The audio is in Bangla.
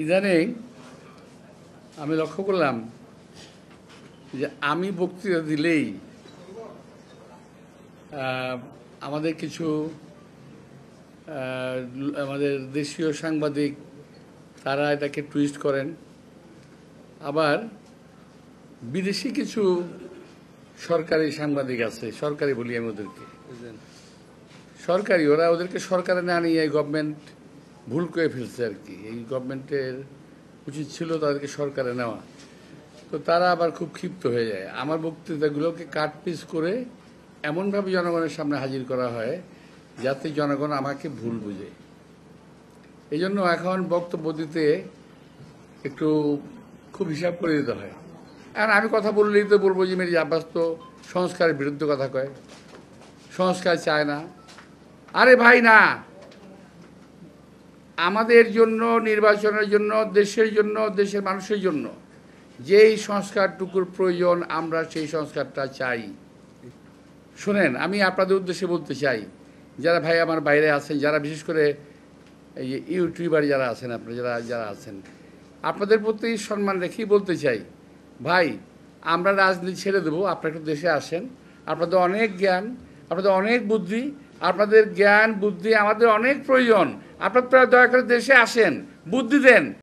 ইদানিং আমি লক্ষ্য করলাম যে আমি বক্তৃতা দিলেই আমাদের কিছু আমাদের দেশীয় সাংবাদিক তারা এটাকে টুইস্ট করেন, আবার বিদেশি কিছু সরকারি সাংবাদিক আছে, সরকারি বলি আমি ওদেরকে, সরকারি ওরা ওদেরকে সরকারে না নিয়ে গভর্নমেন্ট ভুল করে ফেলছে আর কি। এই গভর্নমেন্টের উচিত ছিল তাদেরকে সরকারে নেওয়া। তো তারা আবার খুব ক্ষিপ্ত হয়ে যায়। আমার বক্তৃতাগুলোকে কাট পিস করে এমনভাবে জনগণের সামনে হাজির করা হয় যাতে জনগণ আমাকে ভুল বুঝে। এই জন্য এখন বক্তব্য দিতে একটু খুব হিসাব করে দিতে হয়। আর আমি কথা বললেই তো বলবো যে মির্জা আব্বাস তো সংস্কারের বিরুদ্ধে কথা কয়, সংস্কার চায় না। আরে ভাই না, আমাদের জন্য, নির্বাচনের জন্য, দেশের জন্য, দেশের মানুষের জন্য যেই সংস্কারটুকুর প্রয়োজন আমরা সেই সংস্কারটা চাই। শোনেন, আমি আপনাদের উদ্দেশ্যে বলতে চাই, যারা ভাই আমার বাইরে আছেন, যারা বিশেষ করে এই যে ইউটিউবার যারা আছেন, আপনারা যারা আছেন, আপনাদের প্রতি সম্মান রেখেই বলতে চাই, ভাই আমরা রাজনীতি ছেড়ে দেবো, আপনারা একটু দেশে আসেন। আপনাদের অনেক জ্ঞান, আপনাদের অনেক বুদ্ধি, আপনাদের জ্ঞান বুদ্ধি আমাদের অনেক প্রয়োজন। আপনারা দয়া করে দেশে আসেন, বুদ্ধি দেন।